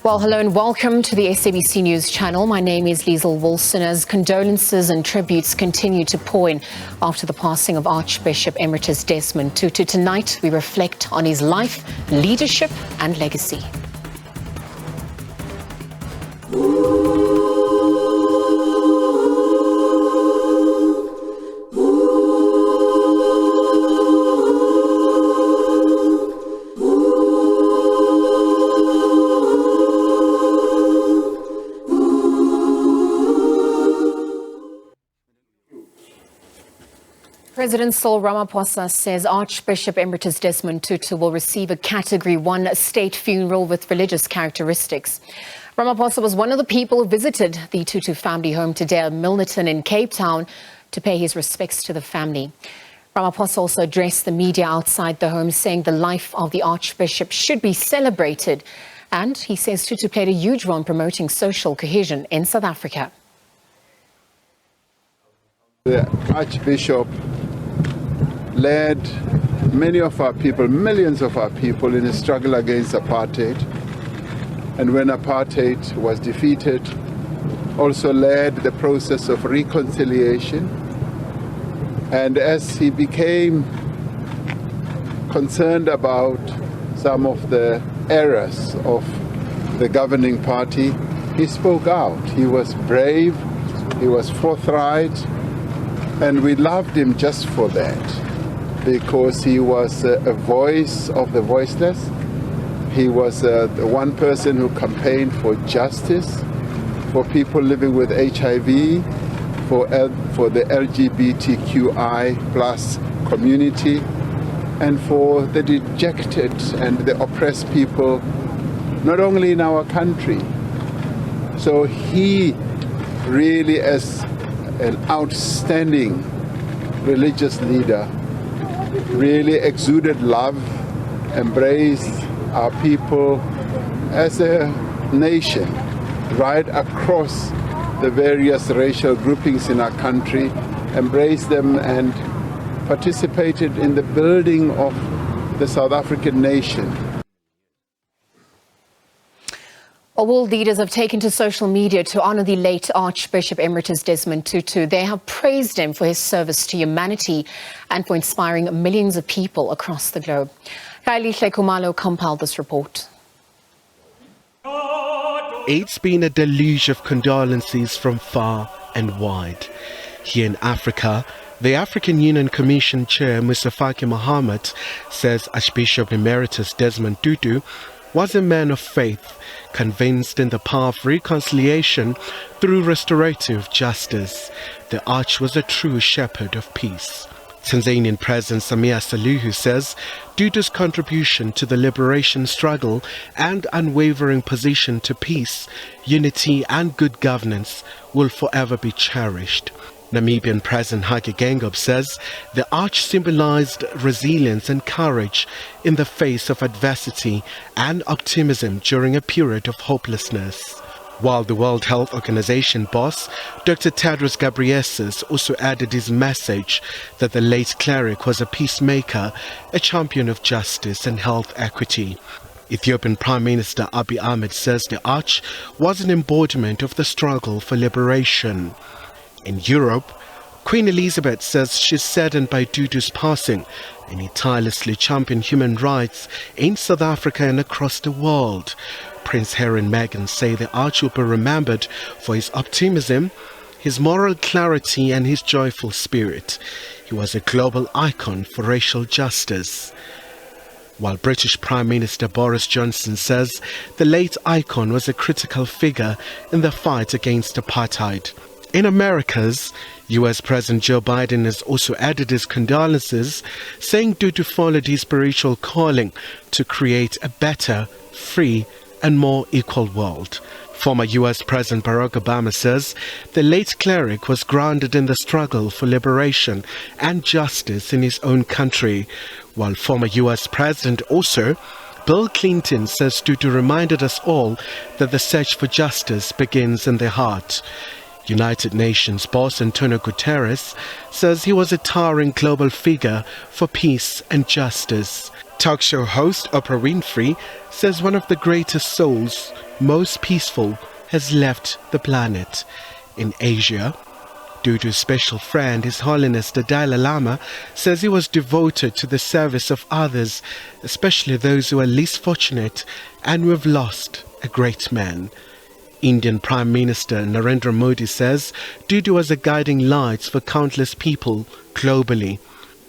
Well, hello and welcome to the SABC News channel. My name is Liesl Wilson. As condolences and tributes continue to pour in after the passing of Archbishop Emeritus Desmond Tutu, tonight we reflect on his life, leadership and legacy. President Cyril Ramaphosa says Archbishop Emeritus Desmond Tutu will receive a Category 1 state funeral with religious characteristics. Ramaphosa was one of the people who visited the Tutu family home today at Milnerton in Cape Town to pay his respects to the family. Ramaphosa also addressed the media outside the home, saying the life of the Archbishop should be celebrated. And he says Tutu played a huge role in promoting social cohesion in South Africa. The Archbishop led many of our people, millions of our people, in a struggle against apartheid. And when apartheid was defeated, also led the process of reconciliation. And as he became concerned about some of the errors of the governing party, he spoke out. He was brave, he was forthright, and we loved him just for that, because he was a voice of the voiceless. He was the one person who campaigned for justice, for people living with HIV, for the LGBTQI plus community, and for the dejected and the oppressed people, not only in our country. So he really, as an outstanding religious leader, really exuded love, embraced our people as a nation right across the various racial groupings in our country, embraced them and participated in the building of the South African nation. World leaders have taken to social media to honor the late Archbishop Emeritus Desmond Tutu. They have praised him for his service to humanity and for inspiring millions of people across the globe. Carolus compiled this report. It's been a deluge of condolences from far and wide. Here in Africa, the African Union Commission Chair Mr. Mohammed says Archbishop Emeritus Desmond Tutu was a man of faith, convinced in the power of reconciliation through restorative justice. The Arch was a true shepherd of peace. Tanzanian President Samia Suluhu says Tutu's contribution to the liberation struggle and unwavering position to peace, unity and good governance will forever be cherished. Namibian President Hage Geingob says the Arch symbolized resilience and courage in the face of adversity and optimism during a period of hopelessness. While the World Health Organization boss, Dr. Tedros Ghebreyesus, also added his message that the late cleric was a peacemaker, a champion of justice and health equity. Ethiopian Prime Minister Abiy Ahmed says the Arch was an embodiment of the struggle for liberation. In Europe, Queen Elizabeth says she's saddened by Tutu's passing, and he tirelessly championed human rights in South Africa and across the world. Prince Harry and Meghan say the Arch will be remembered for his optimism, his moral clarity and his joyful spirit. He was a global icon for racial justice. While British Prime Minister Boris Johnson says the late icon was a critical figure in the fight against apartheid. In Americas, US President Joe Biden has also added his condolences, saying Tutu followed his spiritual calling to create a better, free and more equal world. Former US President Barack Obama says the late cleric was grounded in the struggle for liberation and justice in his own country, while former US President also Bill Clinton says Tutu reminded us all that the search for justice begins in the heart. United Nations boss Antonio Guterres says he was a towering global figure for peace and justice. Talk show host Oprah Winfrey says one of the greatest souls, most peaceful, has left the planet. In Asia, Tutu's special friend, His Holiness the Dalai Lama, says he was devoted to the service of others, especially those who are least fortunate and who have lost a great man. Indian Prime Minister Narendra Modi says Tutu was a guiding light for countless people globally.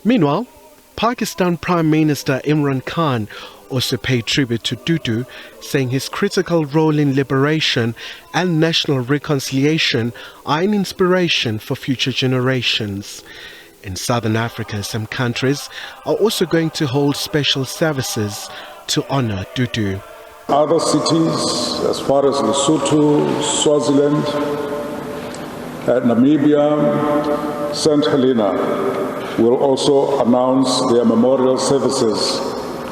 Meanwhile, Pakistan Prime Minister Imran Khan also paid tribute to Tutu, saying his critical role in liberation and national reconciliation are an inspiration for future generations. In southern Africa, some countries are also going to hold special services to honor Tutu. Other cities, as far as Lesotho, Swaziland, Namibia, St. Helena, will also announce their memorial services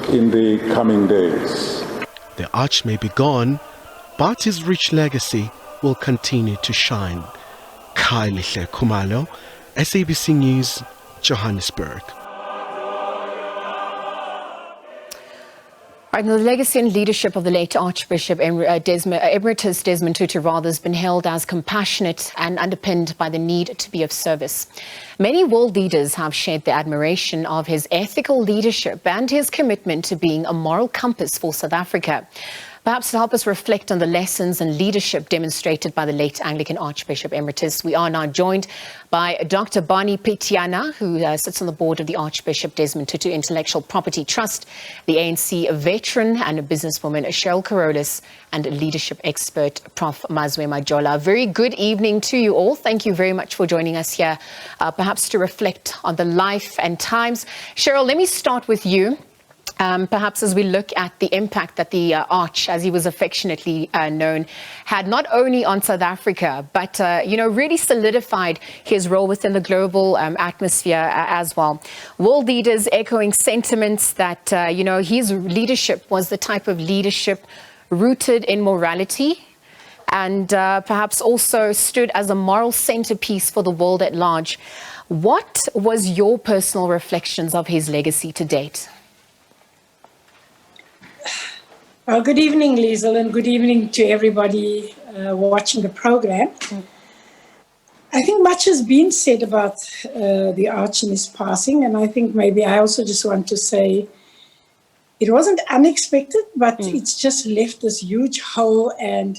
in the coming days. The arch may be gone, but his rich legacy will continue to shine. Khayelihle Khumalo, SABC News, Johannesburg. Right, now the legacy and leadership of the late Archbishop Emeritus Desmond Tutu has been hailed as compassionate and underpinned by the need to be of service. Many world leaders have shared their admiration of his ethical leadership and his commitment to being a moral compass for South Africa. Perhaps to help us reflect on the lessons and leadership demonstrated by the late Anglican Archbishop Emeritus, we are now joined by Dr. Barney Pityana, who sits on the board of the Archbishop Desmond Tutu Intellectual Property Trust, the ANC veteran and a businesswoman Cheryl, Carolus, and leadership expert Prof. Mazwe Majola. Very good evening to you all. Thank you very much for joining us here, perhaps to reflect on the life and times. Cheryl, let me start with you. Perhaps as we look at the impact that the Arch, as he was affectionately known, had not only on South Africa, but, really solidified his role within the global atmosphere as well. World leaders echoing sentiments that, his leadership was the type of leadership rooted in morality and perhaps also stood as a moral centerpiece for the world at large. What was your personal reflections of his legacy to date? Well, good evening, Liesl, and good evening to everybody watching the program. I think much has been said about the Arch and his passing, and I think maybe I also just want to say it wasn't unexpected, but it's just left this huge hole, and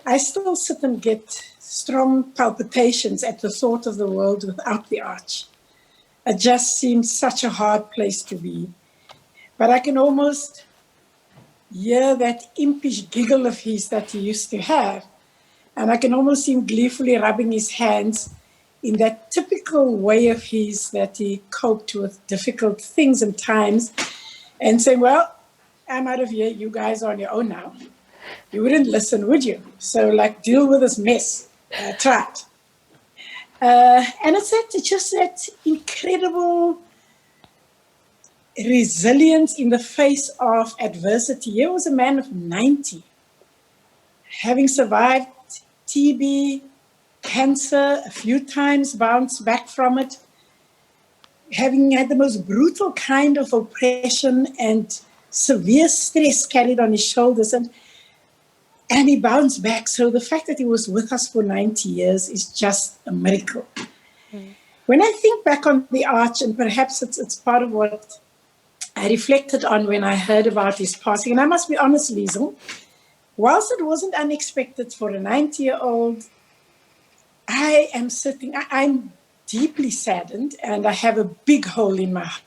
I still sit and get strong palpitations at the thought of the world without the Arch. It just seems such a hard place to be. But I can almost hear that impish giggle of his that he used to have. And I can almost see him gleefully rubbing his hands in that typical way of his that he coped with difficult things and times and saying, well, I'm out of here, you guys are on your own now. You wouldn't listen, would you? So deal with this mess. Try it. And it's just that incredible resilience in the face of adversity. Here was a man of 90, having survived TB, cancer, a few times bounced back from it, having had the most brutal kind of oppression and severe stress carried on his shoulders, and he bounced back. So the fact that he was with us for 90 years is just a miracle. When I think back on the Arch, and perhaps it's part of what I reflected on when I heard about his passing, and I must be honest, Liesl, whilst it wasn't unexpected for a 90-year-old, I'm deeply saddened, and I have a big hole in my heart.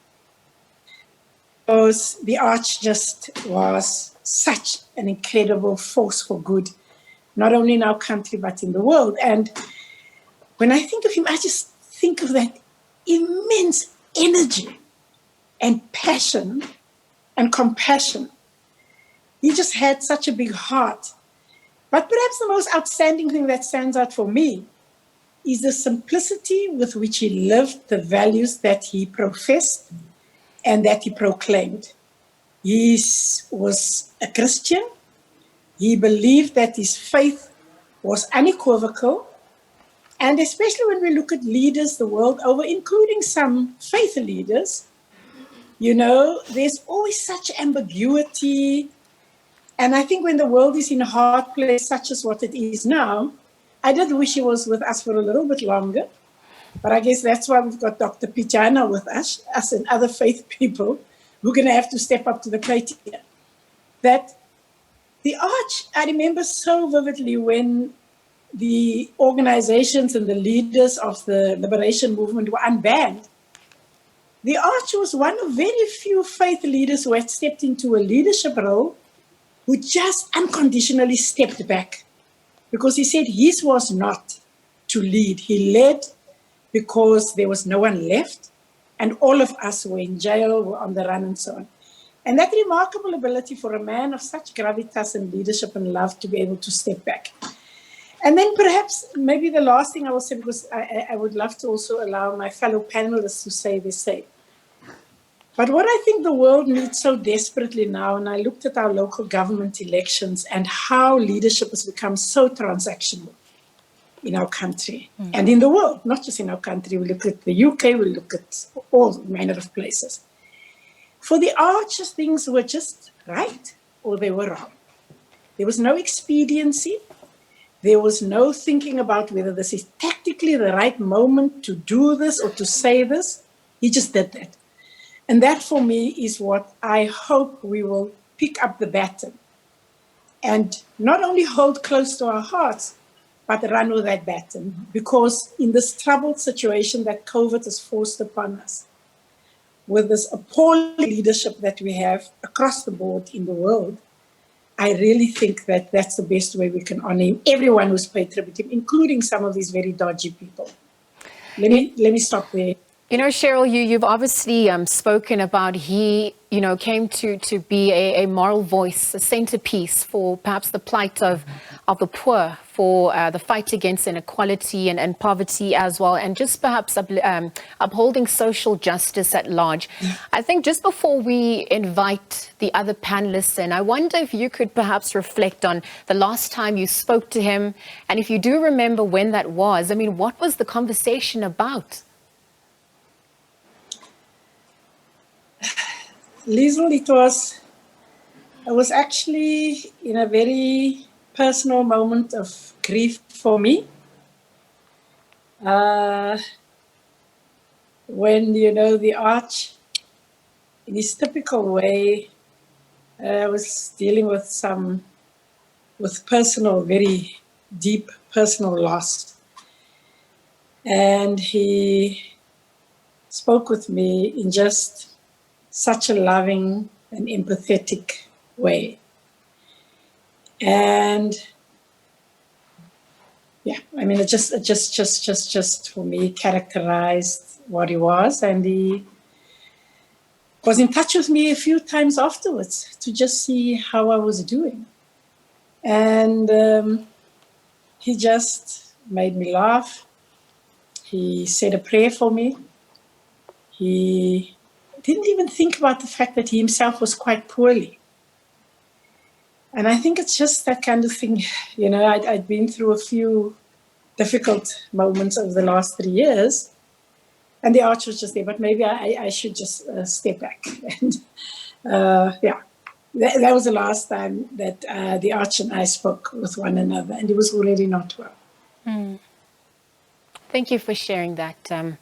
Because the Arch just was such an incredible force for good, not only in our country, but in the world. And when I think of him, I just think of that immense energy and passion and compassion. He just had such a big heart. But perhaps the most outstanding thing that stands out for me is the simplicity with which he lived the values that he professed and that he proclaimed. He was a Christian. He believed that his faith was unequivocal, And especially when we look at leaders the world over, including some faith leaders, you know, there's always such ambiguity. And I think when the world is in a hard place, such as what it is now, I did wish he was with us for a little bit longer. But I guess that's why we've got Dr. Pityana with us and other faith people who are going to have to step up to the plate here. That the Arch, I remember so vividly when the organizations and the leaders of the liberation movement were unbanned. The Arch was one of very few faith leaders who had stepped into a leadership role who just unconditionally stepped back because he said his was not to lead. He led because there was no one left and all of us were in jail, were on the run and so on. And that remarkable ability for a man of such gravitas and leadership and love to be able to step back. And then perhaps maybe the last thing I will say, because I would love to also allow my fellow panelists to say the same. But what I think the world needs so desperately now, and I looked at our local government elections and how leadership has become so transactional in our country and in the world, not just in our country. We look at the UK, we look at all manner of places. For the Arch, things were just right or they were wrong. There was no expediency. There was no thinking about whether this is tactically the right moment to do this or to say this. He just did that. And that for me is what I hope we will pick up the baton and not only hold close to our hearts, but run with that baton. Because in this troubled situation that COVID has forced upon us, with this appalling leadership that we have across the board in the world, I really think that that's the best way we can honor him. Everyone who's paid tribute to him, including some of these very dodgy people. Let me stop there. You know, Cheryl, you've obviously spoken about he, you know, came to be a moral voice, a centerpiece for perhaps the plight of the poor, for the fight against inequality and poverty as well, and just perhaps upholding social justice at large. I think just before we invite the other panelists in, I wonder if you could perhaps reflect on the last time you spoke to him, and if you do remember when that was. I mean, what was the conversation about? Liesl, it was actually in a very personal moment of grief for me. When, you know, the Arch, in his typical way, was dealing with personal, very deep personal loss. And he spoke with me in just such a loving and empathetic way. And yeah, I mean, it just for me characterized what he was. And he was in touch with me a few times afterwards to just see how I was doing. And he just made me laugh. He said a prayer for me. He didn't even think about the fact that he himself was quite poorly. And I think it's just that kind of thing. You know, I'd been through a few difficult moments over the last 3 years, and the Arch was just there, but maybe I should just step back. And yeah, that was the last time that the Arch and I spoke with one another, and he was already not well. Thank you for sharing that.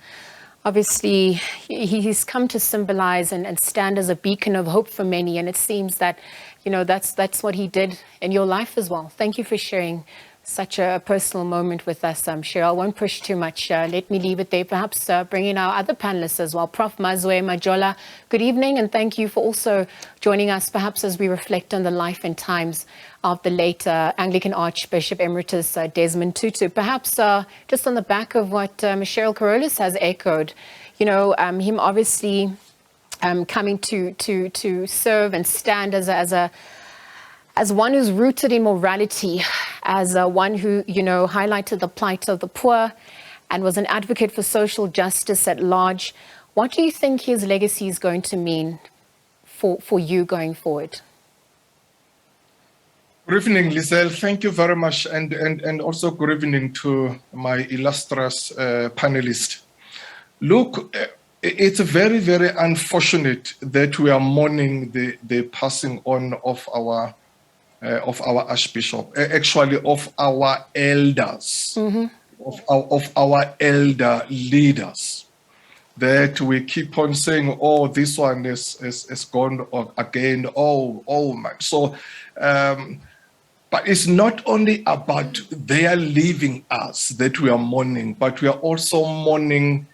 Obviously, he's come to symbolize and stand as a beacon of hope for many. And it seems that, you know, that's what he did in your life as well. Thank you for sharing such a personal moment with us, Cheryl. I won't push too much. Let me leave it there. Perhaps bring in our other panelists as well. Prof. Mazwe, Majola, good evening. And thank you for also joining us, perhaps as we reflect on the life and times of the late Anglican Archbishop Emeritus Desmond Tutu. Perhaps just on the back of what Cheryl Carolus has echoed, you know, him obviously coming to serve and stand as one who's rooted in morality, as one who, you know, highlighted the plight of the poor and was an advocate for social justice at large. What do you think his legacy is going to mean for you going forward? Good evening, Lizelle. Thank you very much. And also good evening to my illustrious panelists. Look, it's very, very unfortunate that we are mourning the passing on of our Archbishop, actually of our elders, of our elder leaders. That we keep on saying, oh, this one is gone again. Oh man. So, but it's not only about their leaving us that we are mourning, but we are also mourning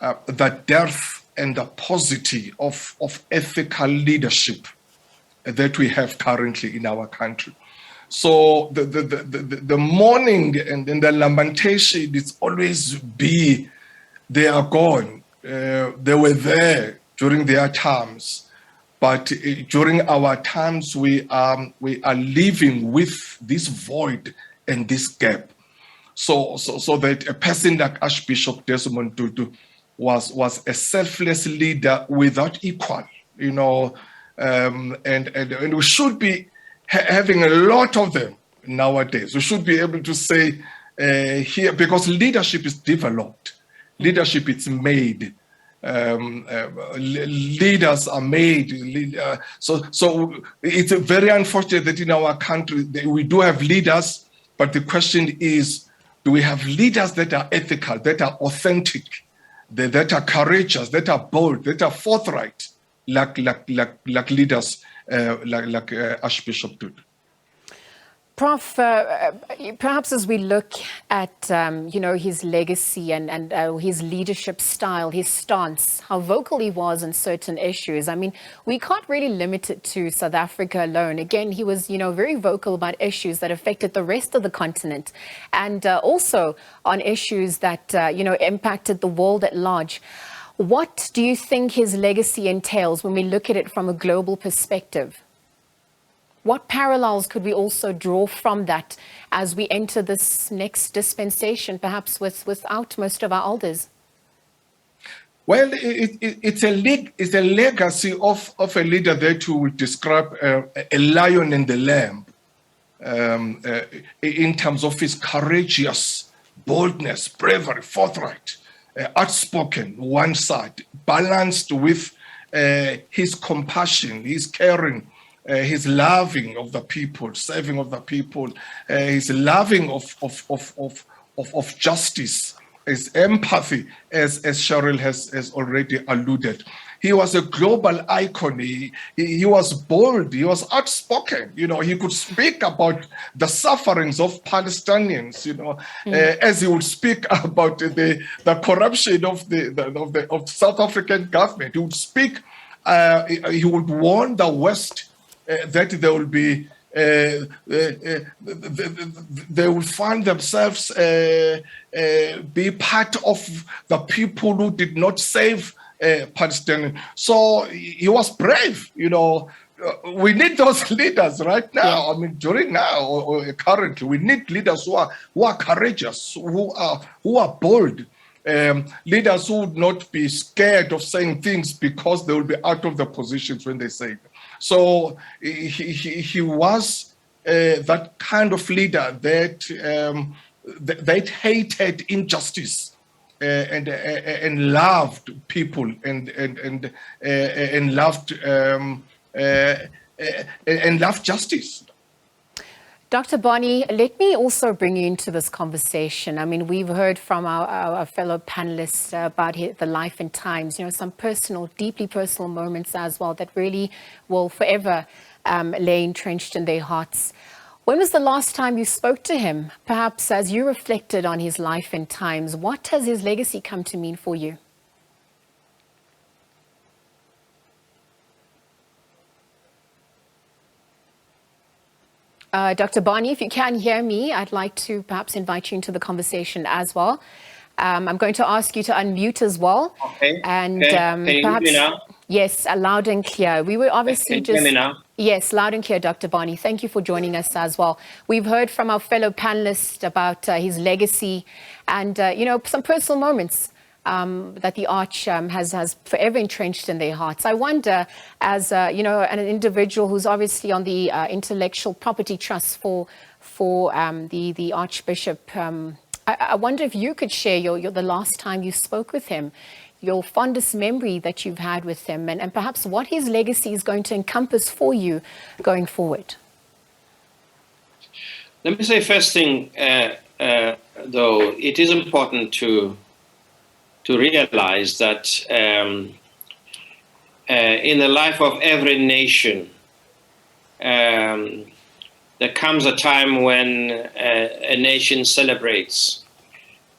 the dearth and the paucity of ethical leadership that we have currently in our country. So the mourning and the lamentation is always be, they are gone. They were there during their times, but during our times we are living with this void and this gap. So that a person like Archbishop Desmond Tutu was a selfless leader without equal, you know, and we should be having a lot of them nowadays. We should be able to say here, because leadership is developed. Leadership is made. Leaders are made. So it's very unfortunate that in our country we do have leaders, but the question is, do we have leaders that are ethical, that are authentic, that are courageous, that are bold, that are forthright, like leaders like Archbishop Tutu? Prof, perhaps as we look at, his legacy and his leadership style, his stance, how vocal he was on certain issues. I mean, we can't really limit it to South Africa alone. Again, he was, very vocal about issues that affected the rest of the continent and also on issues that, impacted the world at large. What do you think his legacy entails when we look at it from a global perspective? What parallels could we also draw from that as we enter this next dispensation, perhaps without most of our elders? Well, it's a legacy of a leader that you would describe a lion and the lamb in terms of his courageous boldness, bravery, forthright, outspoken, one side, balanced with his compassion, his caring, his loving of the people, serving of the people, his loving of justice, his empathy, as Cheryl has already alluded. He was a global icon. He was bold. He was outspoken. He could speak about the sufferings of Palestinians. As he would speak about the corruption of the South African government. He would speak. He would warn the West that there will be. They will find themselves be part of the people who did not save Palestinians. So he was brave, we need those leaders right now. I mean, during now or currently, we need leaders who are courageous, who are bold, leaders who would not be scared of saying things because they will be out of their positions when they say them. So he was that kind of leader that hated injustice. And loved people and loved justice. Dr. Barney, let me also bring you into this conversation. I mean, we've heard from our fellow panelists about the life and times, some deeply personal moments as well that really will forever lay entrenched in their hearts. When was the last time you spoke to him? Perhaps as you reflected on his life and times, what has his legacy come to mean for you? Dr. Barney, if you can hear me, I'd like to perhaps invite you into the conversation as well. I'm going to ask you to unmute as well. Okay. And can you perhaps, hear me now? Yes, loud and clear. We were obviously Can you hear me now? Yes, loud and clear, Dr. Barney. Thank you for joining us as well. We've heard from our fellow panelists about his legacy and, some personal moments that the Arch has forever entrenched in their hearts. I wonder, as an individual who's obviously on the intellectual property trust for the Archbishop, I wonder if you could share the last time you spoke with him, your fondest memory that you've had with him, and perhaps what his legacy is going to encompass for you going forward. Let me say first thing, though, it is important to realize that in the life of every nation, there comes a time when a nation celebrates.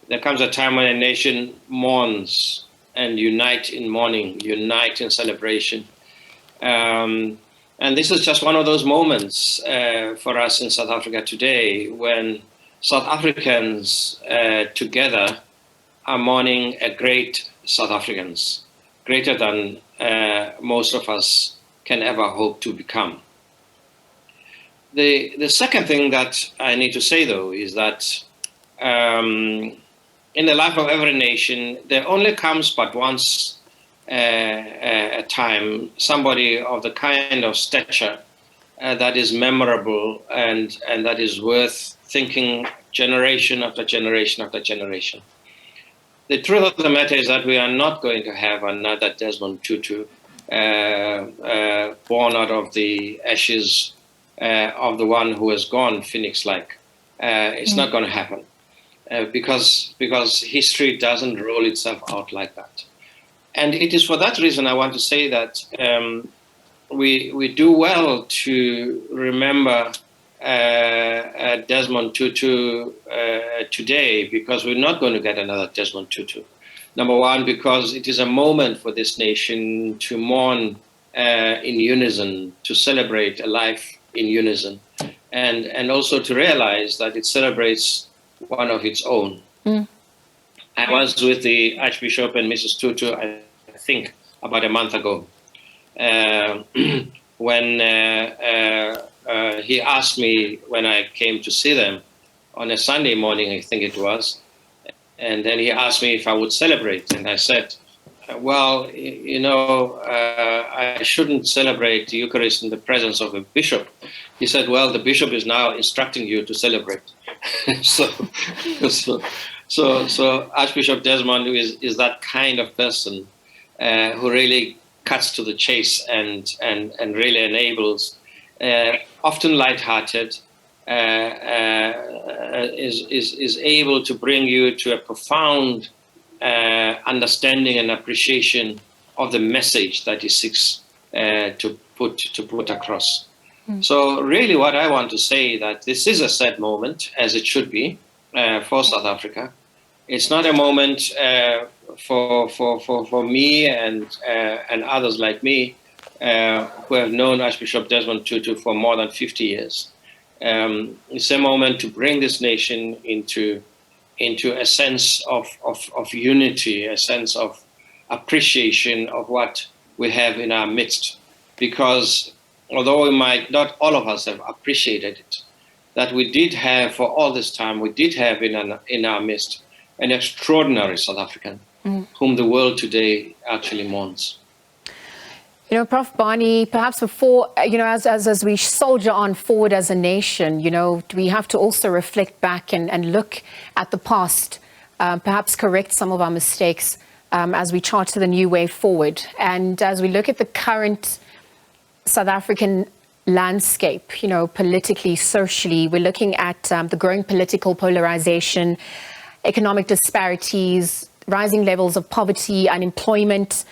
There comes a time when a nation mourns and unite in mourning, unite in celebration. And this is just one of those moments for us in South Africa today, when South Africans together are mourning a great South Africans, greater than most of us can ever hope to become. The second thing that I need to say, though, is that in the life of every nation, there only comes but once a time somebody of the kind of stature that is memorable and that is worth thinking generation after generation after generation. The truth of the matter is that we are not going to have another Desmond Tutu born out of the ashes of the one who has gone Phoenix-like. It's not going to happen because history doesn't roll itself out like that. And it is for that reason I want to say that we do well to remember Desmond Tutu today, because we're not going to get another Desmond Tutu. Number one, because it is a moment for this nation to mourn in unison, to celebrate a life in unison, and also to realize that it celebrates one of its own. I was with the Archbishop and Mrs. Tutu, I think, about a month ago, when he asked me, when I came to see them on a Sunday morning, I think it was, and then he asked me if I would celebrate, and I said, well, I shouldn't celebrate the Eucharist in the presence of a bishop. He said, well, the bishop is now instructing you to celebrate. So Archbishop Desmond is that kind of person who really cuts to the chase and really enables, often lighthearted, is able to bring you to a profound understanding and appreciation of the message that he seeks to put across. So really what I want to say, that this is a sad moment, as it should be, for South Africa. It's not a moment for me and others like me who have known Archbishop Desmond Tutu for more than 50 years. It's a moment to bring this nation into a sense of unity, a sense of appreciation of what we have in our midst. Because although we might not all of us have appreciated it, that we did have for all this time, we did have in our midst an extraordinary South African whom the world today actually mourns. Prof. Barney, perhaps before, as we soldier on forward as a nation, we have to also reflect back and look at the past, perhaps correct some of our mistakes as we chart the new way forward. And as we look at the current South African landscape, politically, socially, we're looking at the growing political polarization, economic disparities, rising levels of poverty, unemployment,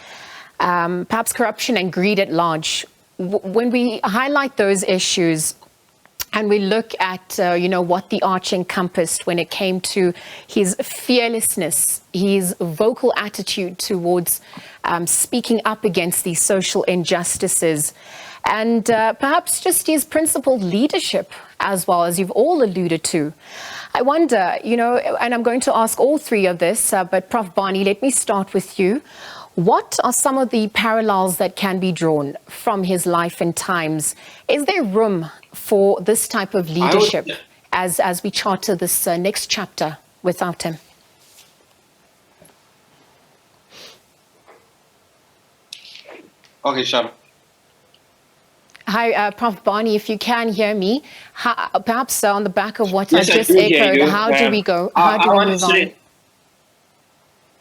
perhaps corruption and greed at large. When we highlight those issues and we look at, what the Arch encompassed when it came to his fearlessness, his vocal attitude towards speaking up against these social injustices, and perhaps just his principled leadership as well, as you've all alluded to. I wonder, and I'm going to ask all three of this, but Prof. Barney, let me start with you. What are some of the parallels that can be drawn from his life and times? Is there room for this type of leadership as we charter this next chapter without him? Okay, Cheryl. Hi, Prof. Barney, if you can hear me, perhaps on the back of what Yes, I've I just do hear echoed, you. how do we go? I How do we want to move on?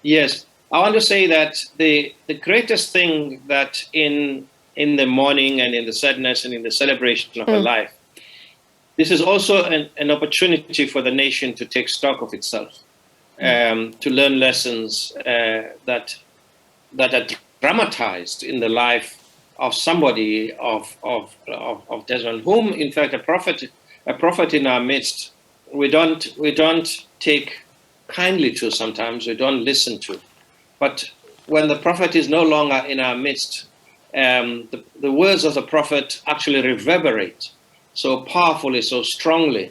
Yes, I want to say that the greatest thing that in the morning and in the sadness and in the celebration of a life, this is also an opportunity for the nation to take stock of itself, to learn lessons that are dramatized in the life of somebody of Desmond, whom in fact a prophet in our midst we don't take kindly to sometimes, we don't listen to. But when the prophet is no longer in our midst, the words of the prophet actually reverberate so powerfully, so strongly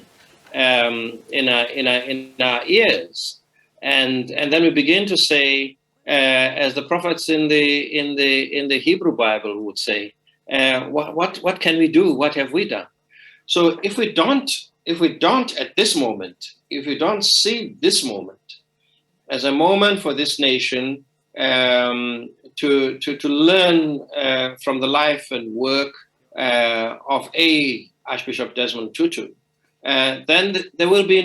in our ears, and then we begin to say, as the prophets in the Hebrew Bible would say, what can we do? What have we done? So if we don't at this moment, if we don't see this moment as a moment for this nation to learn from the life and work of Archbishop Desmond Tutu, then there will be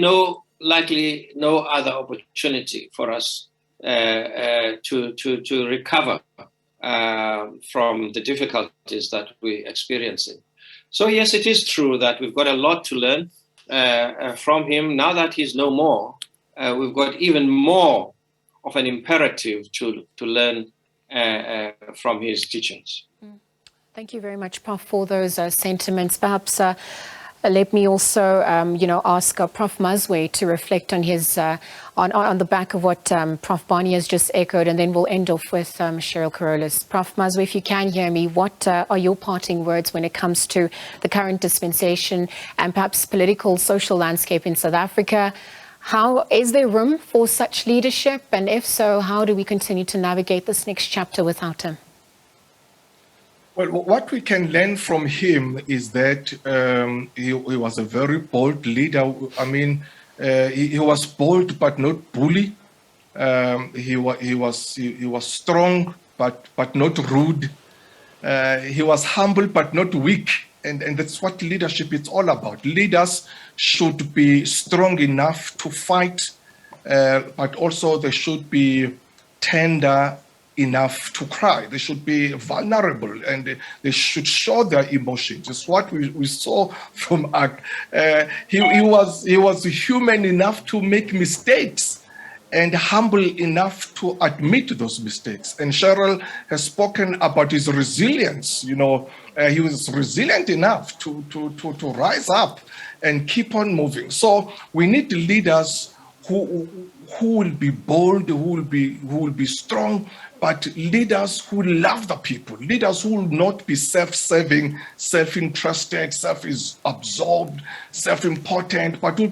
likely no other opportunity for us to recover from the difficulties that we're experiencing. So yes, it is true that we've got a lot to learn from him. Now that he's no more, we've got even more of an imperative to learn from his teachings. Thank you very much, Prof, for those sentiments. Perhaps let me also, ask Prof Mazwe to reflect on his on the back of what Prof Barney has just echoed, and then we'll end off with Cheryl Carolus. Prof Mazwe, if you can hear me, what are your parting words when it comes to the current dispensation and perhaps political, social landscape in South Africa? How is there room for such leadership? And if so, how do we continue to navigate this next chapter without him? Well, what we can learn from him is that he was a very bold leader. I mean, he was bold but not bully. He was strong but not rude. He was humble but not weak. And that's what leadership is all about. Leaders should be strong enough to fight, but also they should be tender enough to cry. They should be vulnerable and they should show their emotions. It's what we saw from Ark. He was human enough to make mistakes and humble enough to admit those mistakes. And Cheryl has spoken about his resilience. You know, he was resilient enough to rise up and keep on moving. So we need leaders who will be bold, who will be strong, but leaders who love the people, leaders who will not be self-serving, self-interested, self-absorbed, self-important, but who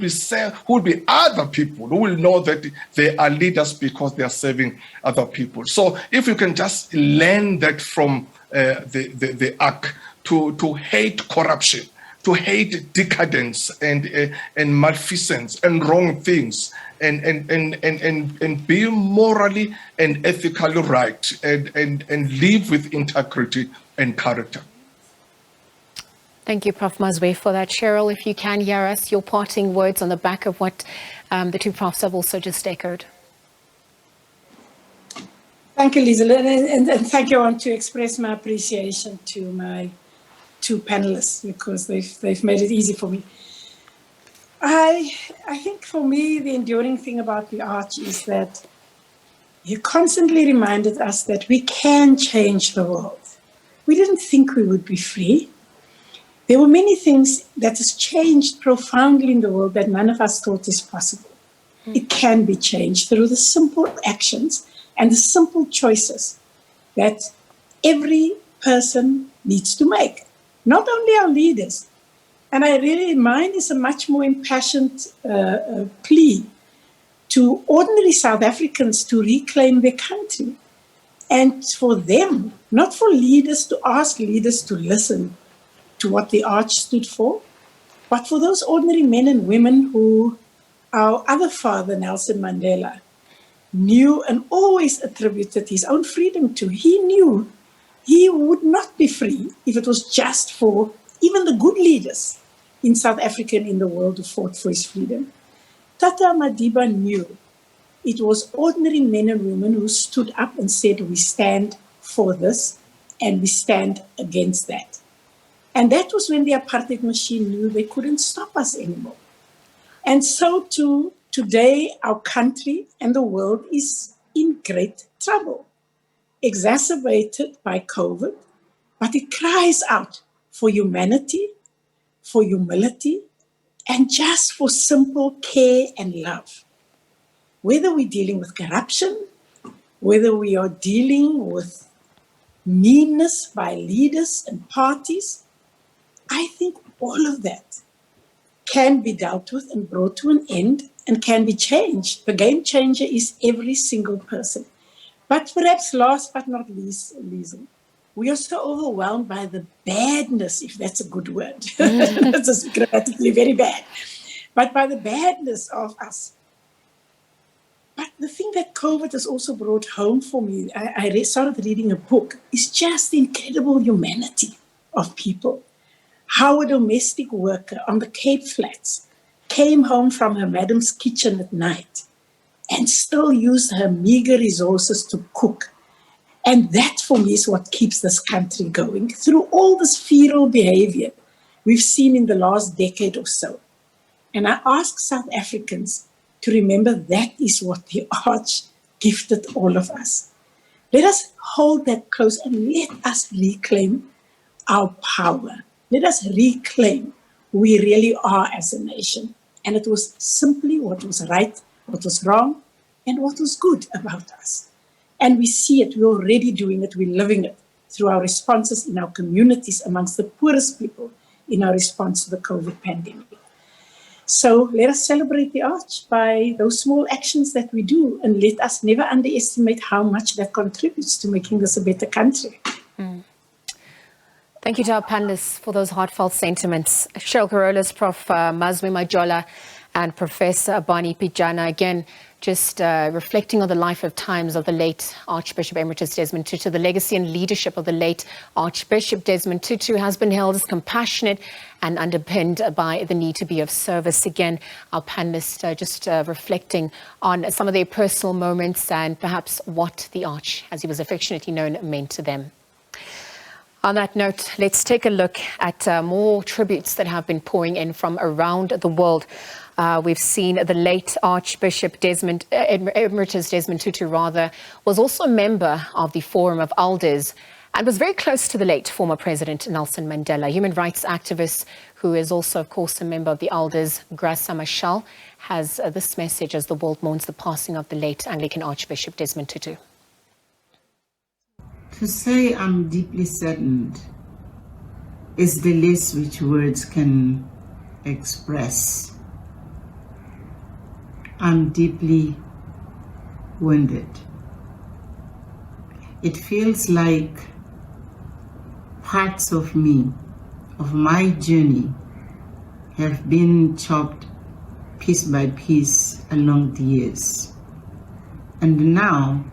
will be other people who will know that they are leaders because they are serving other people. So if you can just learn that from the Ark, to hate corruption, to hate decadence and malfeasance and wrong things, and be morally and ethically right, and live with integrity and character. Thank you, Prof Mazwe, for that. Cheryl, if you can hear us, your parting words on the back of what the two profs have also just echoed. Thank you, Liesl, and thank you. I want to express my appreciation to my two panelists because they've made it easy for me. I think for me, the enduring thing about the Arch is that he constantly reminded us that we can change the world. We didn't think we would be free. There were many things that has changed profoundly in the world that none of us thought is possible. It can be changed through the simple actions and the simple choices that every person needs to make, not only our leaders. And mine is a much more impassioned plea to ordinary South Africans to reclaim their country. And for them, not for leaders to ask leaders to listen to what the Arch stood for, but for those ordinary men and women who our other father, Nelson Mandela, knew and always attributed his own freedom to. He knew he would not be free if it was just for even the good leaders in South Africa and in the world who fought for his freedom. Tata Madiba knew it was ordinary men and women who stood up and said, we stand for this and we stand against that. And that was when the apartheid machine knew they couldn't stop us anymore. And so too, today our country and the world is in great trouble, exacerbated by COVID, but it cries out for humanity, for humility, and just for simple care and love. Whether we're dealing with corruption, whether we are dealing with meanness by leaders and parties, I think all of that can be dealt with and brought to an end and can be changed. The game changer is every single person. But perhaps last but not least, Liesl, we are so overwhelmed by the badness, if that's a good word. It's grammatically very bad. But by the badness of us. But the thing that COVID has also brought home for me, I started reading a book, is just the incredible humanity of people. How a domestic worker on the Cape Flats came home from her madam's kitchen at night and still used her meager resources to cook. And that for me is what keeps this country going through all this feral behavior we've seen in the last decade or so. And I ask South Africans to remember that is what the Arch gifted all of us. Let us hold that close and let us reclaim our power. Let us reclaim who we really are as a nation. And it was simply what was right, what was wrong, and what was good about us. And we see it, we're already doing it, we're living it through our responses in our communities amongst the poorest people in our response to the COVID pandemic. So let us celebrate the Arch by those small actions that we do, and let us never underestimate how much that contributes to making this a better country. Thank you to our panelists for those heartfelt sentiments. Cheryl, Carolus, Prof. Mazwe, Majola, and Professor Barney, Pityana, again, just reflecting on the life of times of the late Archbishop Emeritus Desmond Tutu. The legacy and leadership of the late Archbishop Desmond Tutu has been held as compassionate and underpinned by the need to be of service. Again, our panelists just reflecting on some of their personal moments and perhaps what the Arch, as he was affectionately known, meant to them. On that note, let's take a look at more tributes that have been pouring in from around the world. We've seen the late Archbishop Desmond, Emeritus Desmond Tutu was also a member of the Forum of Elders and was very close to the late former President Nelson Mandela. Human rights activist who is also, of course, a member of the Elders, Graca Machel, has this message as the world mourns the passing of the late Anglican Archbishop Desmond Tutu. To say I'm deeply saddened is the least which words can express. I'm deeply wounded. It feels like parts of me, of my journey, have been chopped piece by piece along the years. And now,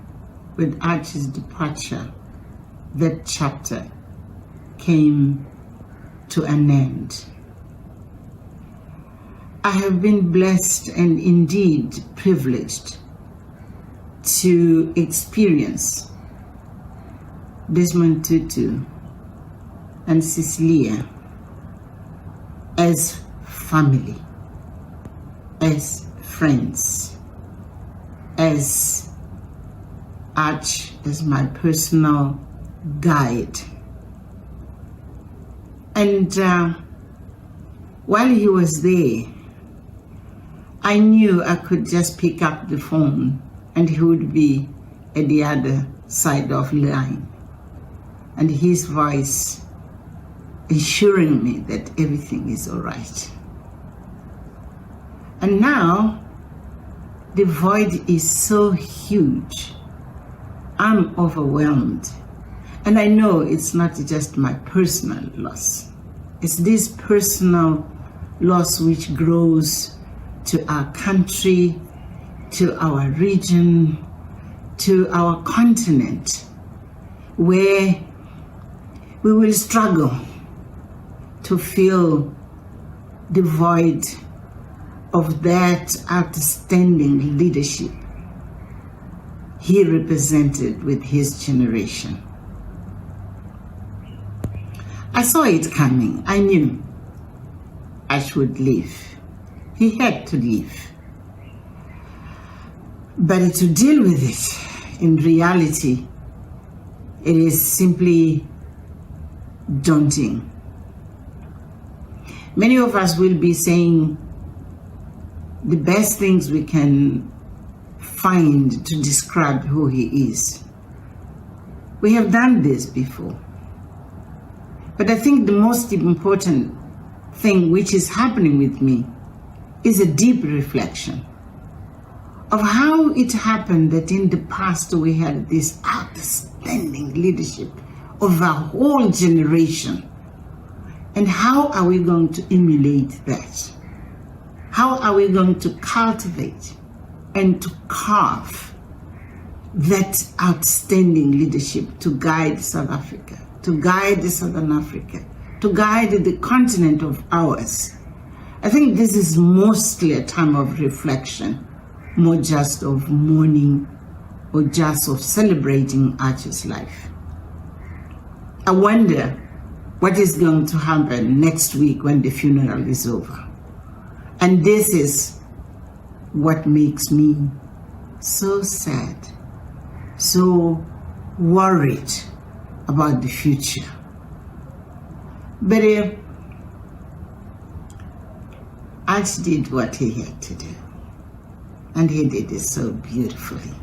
with Arch's departure, that chapter came to an end. I have been blessed and indeed privileged to experience Desmond Tutu and Cecilia as family, as friends, as Arch, as my personal guide. And while he was there, I knew I could just pick up the phone and he would be at the other side of the line. And his voice assuring me that everything is all right. And now, the void is so huge. I'm overwhelmed. And I know it's not just my personal loss. It's this personal loss which grows to our country, to our region, to our continent, where we will struggle to fill the void of that outstanding leadership he represented with his generation. I saw it coming. I knew I should leave. He had to leave. But to deal with it, in reality, it is simply daunting. Many of us will be saying the best things we can find to describe who he is. We have done this before. But I think the most important thing which is happening with me is a deep reflection of how it happened that in the past we had this outstanding leadership of our whole generation. And how are we going to emulate that? How are we going to cultivate and to carve that outstanding leadership to guide South Africa, to guide Southern Africa, to guide the continent of ours? I think this is mostly a time of reflection, more just of mourning or just of celebrating Archie's life. I wonder what is going to happen next week when the funeral is over. And this is what makes me so sad, so worried about the future. But Archie did what he had to do, and he did it so beautifully.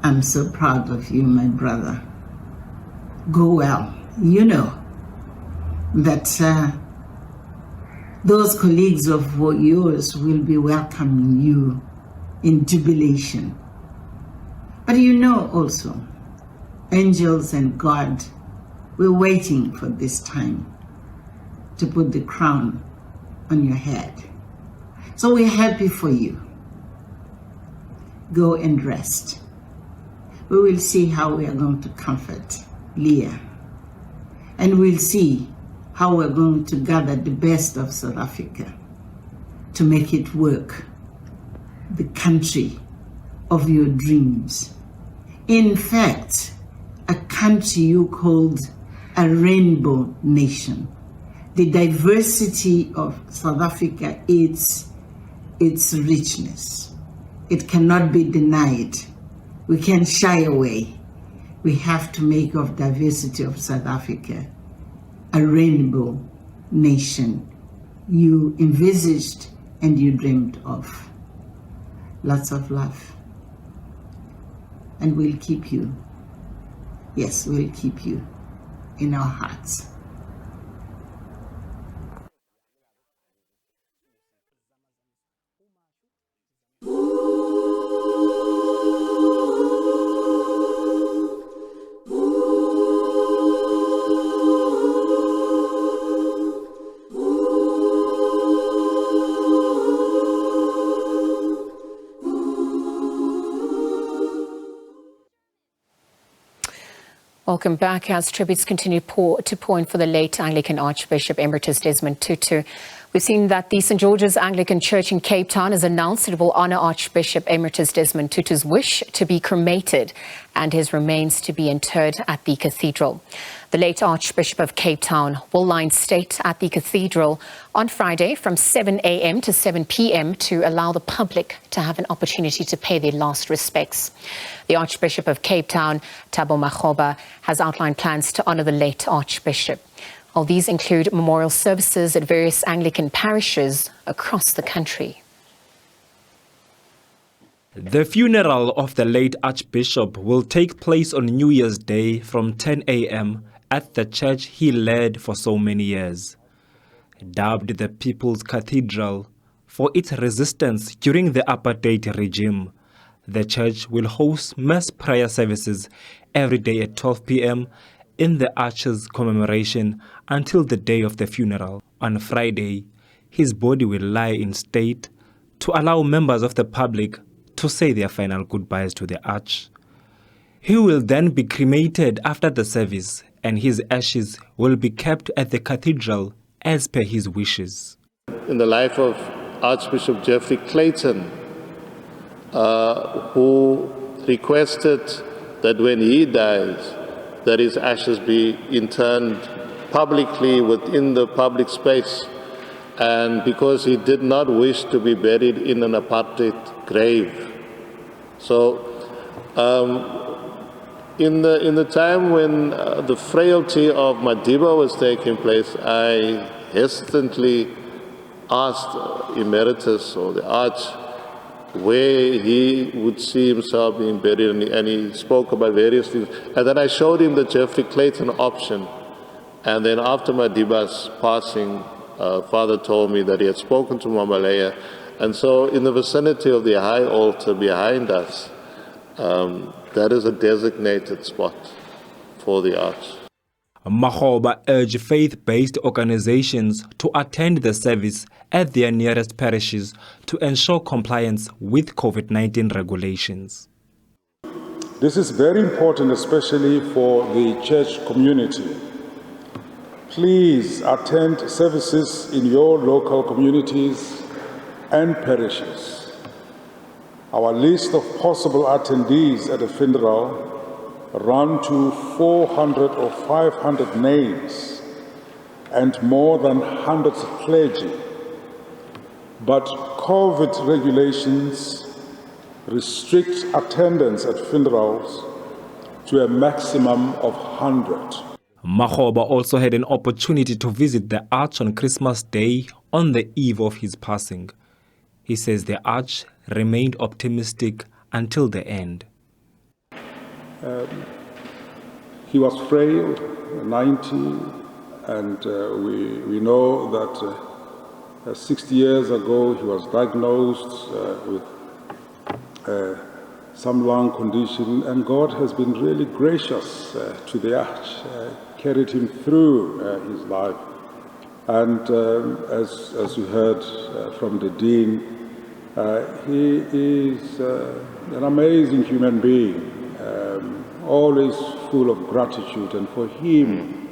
I'm so proud of you, my brother. Go well. You know that those colleagues of yours will be welcoming you in jubilation. But you know also, angels and God were waiting for this time to put the crown on your head. So we're happy for you. Go and rest. We will see how we are going to comfort Leah. And we'll see how we're going to gather the best of South Africa to make it work, the country of your dreams. In fact, a country you called a rainbow nation. The diversity of South Africa, its richness. It cannot be denied. We can't shy away. We have to make of diversity of South Africa a rainbow nation you envisaged and you dreamed of. Lots of love. And we'll keep you. Yes, we'll keep you in our hearts. Welcome back as tributes continue to pour in for the late Anglican Archbishop Emeritus Desmond Tutu. We've seen that the St. George's Anglican Church in Cape Town has announced it will honor Archbishop Emeritus Desmond Tutu's wish to be cremated and his remains to be interred at the cathedral. The late Archbishop of Cape Town will lie in state at the cathedral on Friday from 7 a.m. to 7 p.m. to allow the public to have an opportunity to pay their last respects. The Archbishop of Cape Town, Thabo Makgoba, has outlined plans to honor the late Archbishop. All these include memorial services at various Anglican parishes across the country. The funeral of the late Archbishop will take place on New Year's Day from 10 a.m. at the church he led for so many years. Dubbed the People's Cathedral for its resistance during the apartheid regime, the church will host mass prayer services every day at 12 p.m. in the Arch's commemoration until the day of the funeral. On Friday, his body will lie in state to allow members of the public to say their final goodbyes to the Arch. He will then be cremated after the service and his ashes will be kept at the cathedral as per his wishes. In the life of Archbishop Geoffrey Clayton, who requested that when he dies, that his ashes be interned publicly within the public space, and because he did not wish to be buried in an apartheid grave. So in the time when the frailty of Madiba was taking place, I hesitantly asked Emeritus or the Arch where he would see himself being buried, and he spoke about various things. And then I showed him the Geoffrey Clayton option. And then after Madiba's passing, Father told me that he had spoken to Mama Leia. And so in the vicinity of the high altar behind us, that is a designated spot for the arch. Makgoba urged faith-based organizations to attend the service at their nearest parishes to ensure compliance with COVID-19 regulations. This is very important, especially for the church community. Please attend services in your local communities and parishes. Our list of possible attendees at a funeral run to 400 or 500 names and more than hundreds of clergy. But COVID regulations restrict attendance at funerals to a maximum of 100. Makgoba also had an opportunity to visit the Arch on Christmas Day on the eve of his passing. He says the Arch remained optimistic until the end. He was frail, 90, and we know that 60 years ago he was diagnosed with some lung condition, and God has been really gracious to the Arch, carried him through his life. And as you heard from the Dean, he is an amazing human being, always full of gratitude, and for him,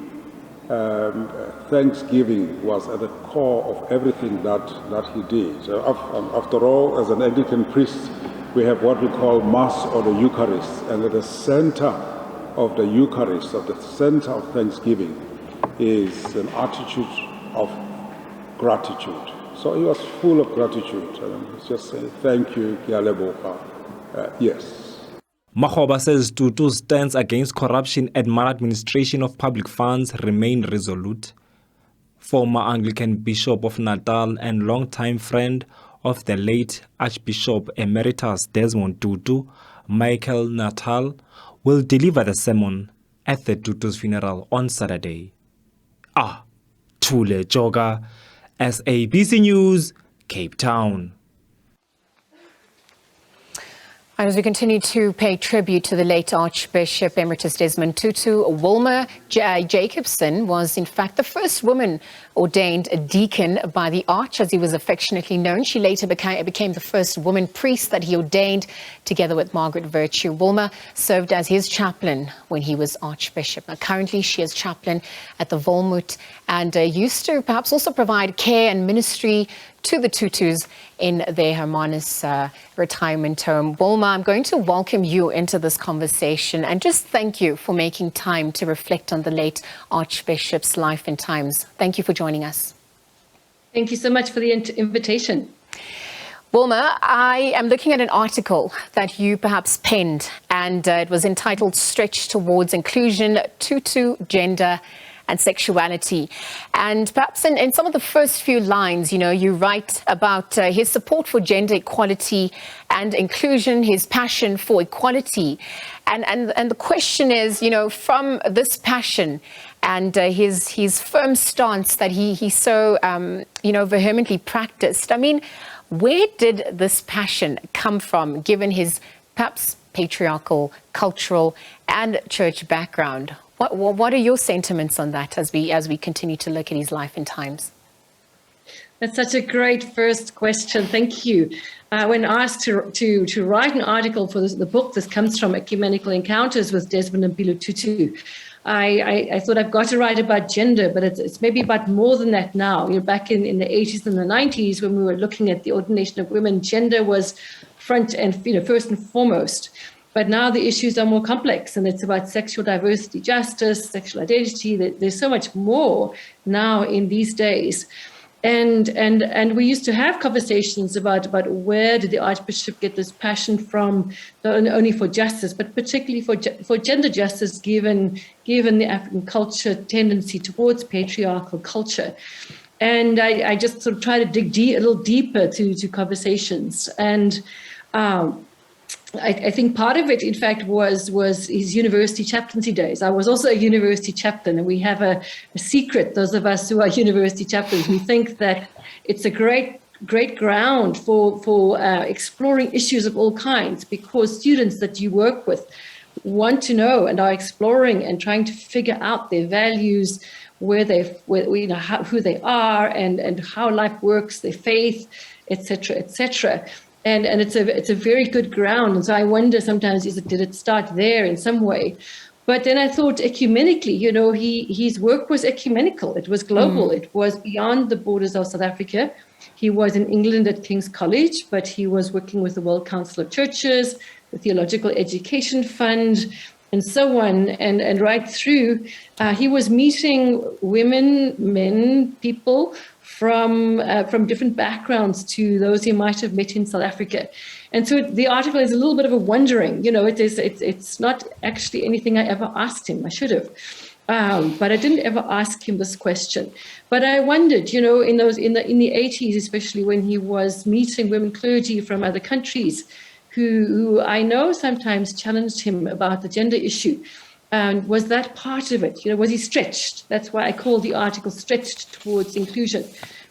Thanksgiving was at the core of everything that he did. So after all, as an Anglican priest, we have what we call Mass or the Eucharist, and at the center of the Eucharist, at the center of Thanksgiving, is an attitude of gratitude. So he was full of gratitude. Just say, thank you, Kialeboka. Yes. Makgoba says Tutu's stance against corruption and maladministration of public funds remain resolute. Former Anglican Bishop of Natal and longtime friend of the late Archbishop Emeritus Desmond Tutu, Michael Natal, will deliver the sermon at the Tutu's funeral on Saturday. Thule Joga, SABC News, Cape Town. As we continue to pay tribute to the late Archbishop Emeritus Desmond Tutu, Wilma Jacobson was in fact the first woman ordained a deacon by the Arch, as he was affectionately known. She later became the first woman priest that he ordained, together with Margaret Virtue. Wilma served as his chaplain when he was Archbishop. Now, currently, she is chaplain at the Volmut and used to perhaps also provide care and ministry to the Tutus in their Hermanus retirement home. Wilma, I'm going to welcome you into this conversation and just thank you for making time to reflect on the late Archbishop's life and times. Thank you for joining us. Thank you so much for the invitation. Wilma, I am looking at an article that you perhaps penned, and it was entitled Stretch Towards Inclusion, Tutu, Gender and Sexuality. And perhaps in some of the first few lines, you write about his support for gender equality and inclusion, his passion for equality. And the question is, from this passion and his firm stance that he so, vehemently practiced, where did this passion come from, given his perhaps patriarchal, cultural and church background? What are your sentiments on that as we continue to look at his life and times? That's such a great first question. Thank you. When asked to write an article for the book, this comes from Ecumenical Encounters with Desmond and Tutu. I thought I've got to write about gender, but it's maybe about more than that now. Back in the 80s and the 90s, when we were looking at the ordination of women, gender was front and first and foremost. But now the issues are more complex, and it's about sexual diversity, justice, sexual identity. There's so much more now in these days. And we used to have conversations about where did the Archbishop get this passion from, not only for justice, but particularly for gender justice, given the African culture tendency towards patriarchal culture. And I just sort of try to dig a little deeper to conversations. And I think part of it, in fact, was his university chaplaincy days. I was also a university chaplain, and we have a secret, those of us who are university chaplains. We think that it's a great ground for exploring issues of all kinds, because students that you work with want to know and are exploring and trying to figure out their values, who they are, and how life works, their faith, etc., etc. And it's a very good ground. And so I wonder sometimes, did it start there in some way? But then I thought ecumenically, his work was ecumenical. It was global. It was beyond the borders of South Africa. He was in England at King's College, but he was working with the World Council of Churches, the Theological Education Fund, and so on. And right through, he was meeting women, men, people from different backgrounds to those he might have met in South Africa. And so the article is a little bit of a wondering, it's not actually anything I ever asked him. I should have, but I didn't ever ask him this question. But I wondered, in the 80s, especially when he was meeting women clergy from other countries who I know sometimes challenged him about the gender issue. And was that part of it? Was he stretched? That's why I call the article Stretched Towards Inclusion.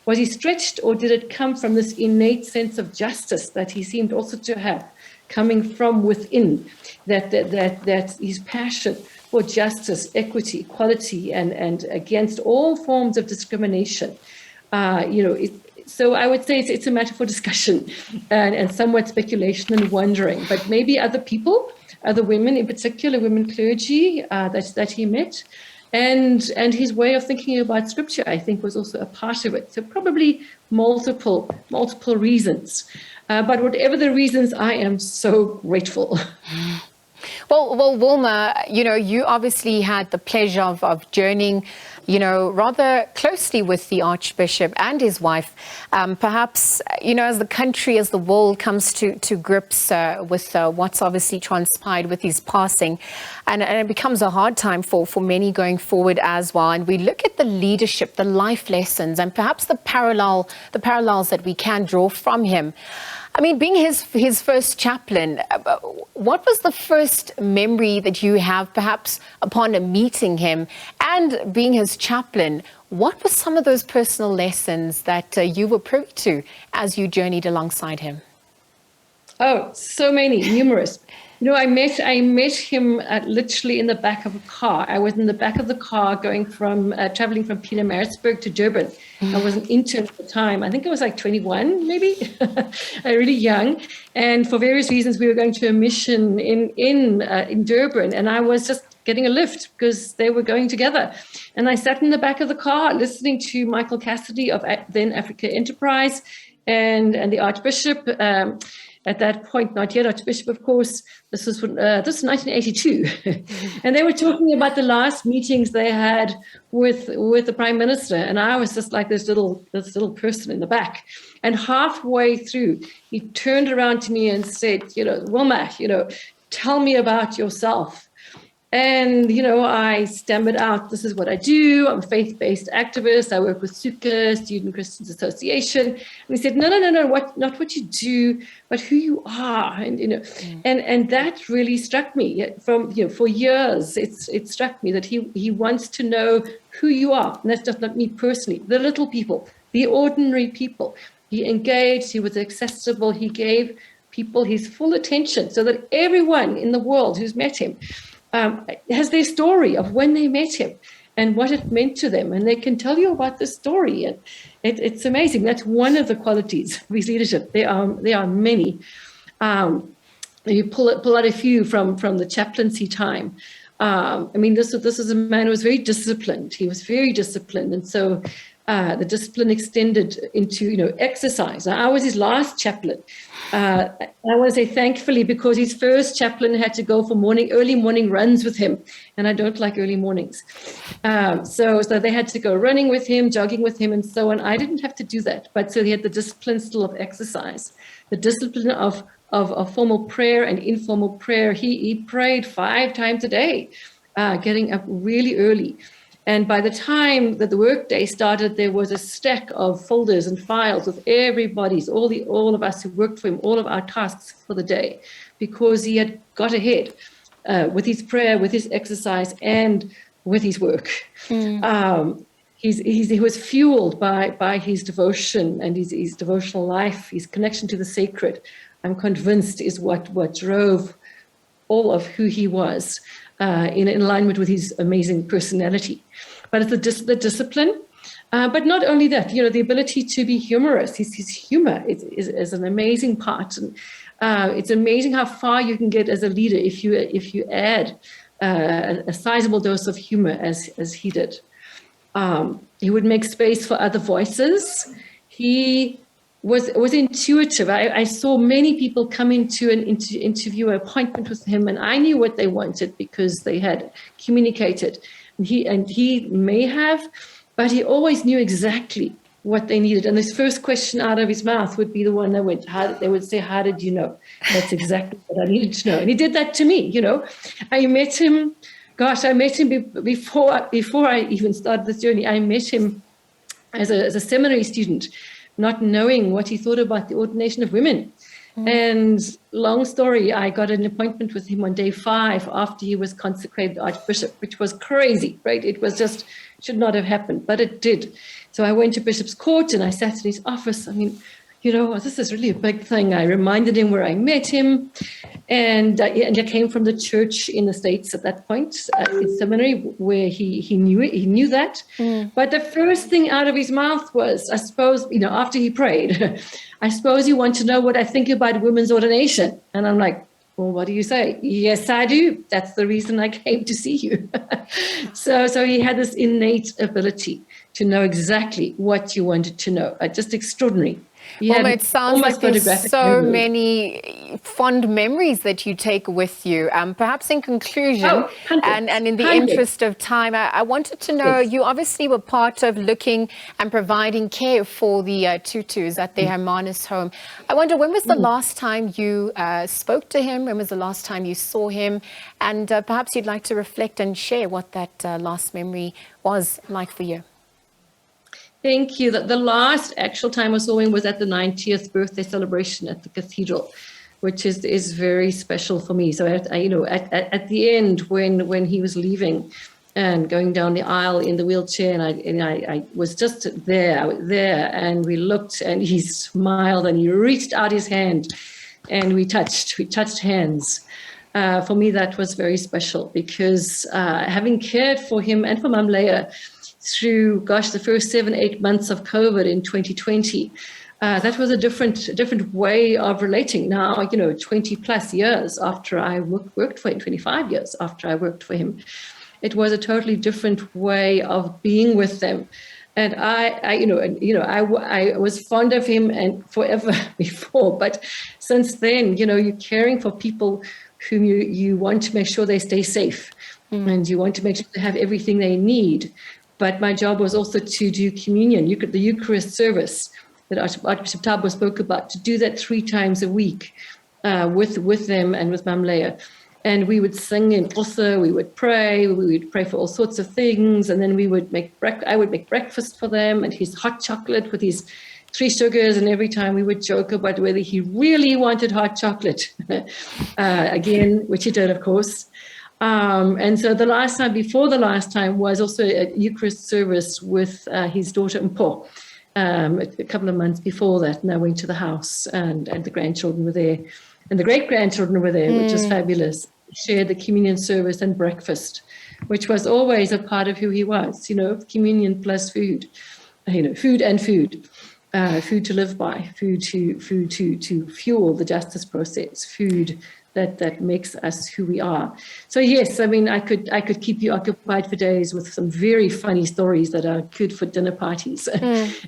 Was he stretched, or did it come from this innate sense of justice that he seemed also to have, coming from within, that his passion for justice, equity, equality, and against all forms of discrimination? So I would say it's a matter for discussion and somewhat speculation and wondering, but maybe other people, other women, in particular women clergy that he met, and his way of thinking about scripture, I think, was also a part of it. So probably multiple reasons. But whatever the reasons, I am so grateful. Well, Wilma, you obviously had the pleasure of journeying, rather closely with the Archbishop and his wife. Perhaps, as the country, as the world comes to grips with what's obviously transpired with his passing, and it becomes a hard time for many going forward as well. And we look at the leadership, the life lessons, and perhaps the parallels that we can draw from him. I mean, being his first chaplain, what was the first memory that you have perhaps upon meeting him? And being his chaplain, what were some of those personal lessons that you were privy to as you journeyed alongside him? Oh, so many, numerous. I met him literally in the back of a car. I was in the back of the car traveling from Pietermaritzburg to Durban. I was an intern at the time. I think I was like 21, maybe, really young. And for various reasons, we were going to a mission in Durban, and I was just getting a lift because they were going together. And I sat in the back of the car listening to Michael Cassidy of then Africa Enterprise and the Archbishop. At that point, not yet Archbishop, of course. This was 1982, and they were talking about the last meetings they had with the Prime Minister, and I was just like this little person in the back. And halfway through, he turned around to me and said, Wilma, tell me about yourself. And, I stammered out, this is what I do. I'm a faith-based activist. I work with SUKA, Student Christians Association. And he said, no, not what you do, but who you are. And, and that really struck me for years. It struck me that he wants to know who you are. And that's just not me personally, the little people, the ordinary people. He engaged, he was accessible, he gave people his full attention so that everyone in the world who's met him has their story of when they met him and what it meant to them, and they can tell you about the story. And it's amazing. That's one of the qualities of his leadership. There are many. You pull out a few from the chaplaincy time. I mean, this is a man who was very disciplined. He was very disciplined. And so the discipline extended into, exercise. Now, I was his last chaplain. I want to say thankfully, because his first chaplain had to go for early morning runs with him. And I don't like early mornings. So they had to go running with him, jogging with him, and so on. I didn't have to do that. But so he had the discipline still of exercise, the discipline of formal prayer and informal prayer. He prayed 5 times a day, getting up really early. And by the time that the workday started, there was a stack of folders and files with everybody's, all of us who worked for him, all of our tasks for the day, because he had got ahead with his prayer, with his exercise, and with his work. He was fueled by his devotion and his devotional life, his connection to the sacred. I'm convinced is what drove all of who he was in alignment with his amazing personality. But it's the discipline, but not only that, the ability to be humorous. His humor is an amazing part. And it's amazing how far you can get as a leader if you add a sizable dose of humor as he did. He would make space for other voices. He was intuitive. I saw many people come into an interview appointment with him, and I knew what they wanted because they had communicated. And he may have, but he always knew exactly what they needed. And this first question out of his mouth would be the one that went, they would say, "How did you know?" That's exactly what I needed to know. And he did that to me, I met him, before I even started this journey. I met him as a seminary student, not knowing what he thought about the ordination of women. And long story, I got an appointment with him on day 5 after he was consecrated Archbishop, which was crazy, right? It was just, should not have happened, but it did. So I went to Bishop's Court and I sat in his office. I mean, this is really a big thing. I reminded him where I met him. And I came from the church in the States at that point, in seminary, where he knew that. But the first thing out of his mouth was, I suppose, after he prayed, "I suppose you want to know what I think about women's ordination." And I'm like, "Well, what do you say?" "Yes, I do. That's the reason I came to see you." So he had this innate ability to know exactly what you wanted to know. Just extraordinary. Well, it sounds like there's so many fond memories that you take with you. Perhaps in conclusion, and in the interest of time, I wanted to know, you obviously were part of looking and providing care for the Tutus at the Hermanus home. I wonder, when was the last time you spoke to him? When was the last time you saw him? And perhaps you'd like to reflect and share what that last memory was like for you. Thank you. The last actual time I saw him was at the 90th birthday celebration at the cathedral, which is very special for me. So at the end, when he was leaving and going down the aisle in the wheelchair, and I was just there. I was there, and we looked, and he smiled, and he reached out his hand, and we touched hands. For me, that was very special because having cared for him and for Mam Leah through, the first 7-8 months of COVID in 2020, that was a different way of relating. Now, 20 plus years after I worked for him, 25 years after I worked for him, it was a totally different way of being with them. And I was fond of him and forever before, but since then, you're caring for people whom you want to make sure they stay safe, and you want to make sure they have everything they need. But my job was also to do communion, the Eucharist service that Archbishop Thabo spoke about, to do that 3 times a week with them and with Mam Leah. And we would sing in Xhosa, we would pray for all sorts of things, and then I would make breakfast for them, and his hot chocolate with his 3 sugars, and every time we would joke about whether he really wanted hot chocolate, again, which he did, of course. And so before the last time was also a Eucharist service with his daughter Mpho, a couple of months before that, and I went to the house, and the grandchildren were there, and the great-grandchildren were there, which was fabulous. Shared the communion service and breakfast, which was always a part of who he was, communion plus food, food and food. Food to live by, food to fuel the justice process, food that makes us who we are. So yes, I mean, I could keep you occupied for days with some very funny stories that are good for dinner parties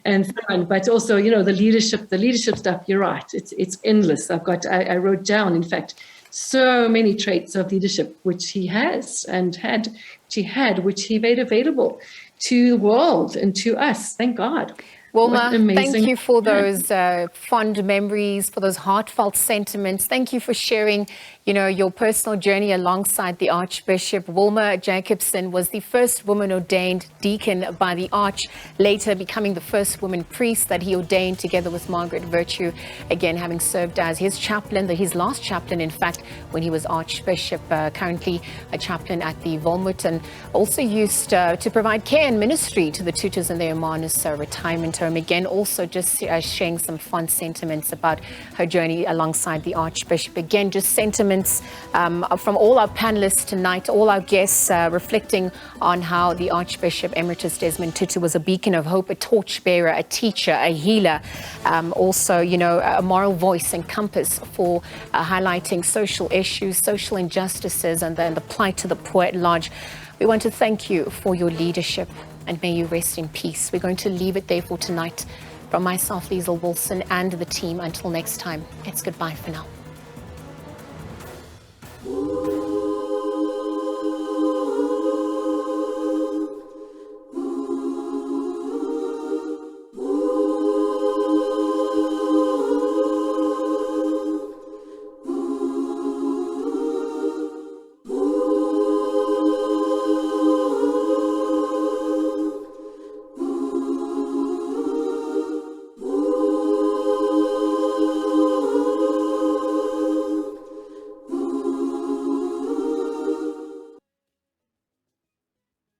and fun. But also, you know, the leadership stuff. You're right. It's endless. I wrote down, in fact, so many traits of leadership which he has and which he made available to the world and to us. Thank God. Wilma, thank you for those fond memories, for those heartfelt sentiments. Thank you for sharing, you know, your personal journey alongside the Archbishop. Wilma Jacobson was the first woman ordained deacon by the Arch, later becoming the first woman priest that he ordained together with Margaret Virtue, again having served as his chaplain, his last chaplain, in fact, when he was Archbishop, currently a chaplain at the Volmut, and also used to provide care and ministry to the Tutus and their Hermanus retirement home. Again, also just sharing some fun sentiments about her journey alongside the Archbishop. Again, just sentiments from all our panelists tonight, all our guests, reflecting on how the Archbishop Emeritus Desmond Tutu was a beacon of hope, a torchbearer, a teacher, a healer, also, you know, a moral voice and compass for highlighting social issues, social injustices, and then the plight to the poor at large. We want to thank you for your leadership, and may you rest in peace. We're going to leave it there for tonight. From myself, Liesl Wilson, and the team, until next time, it's goodbye for now.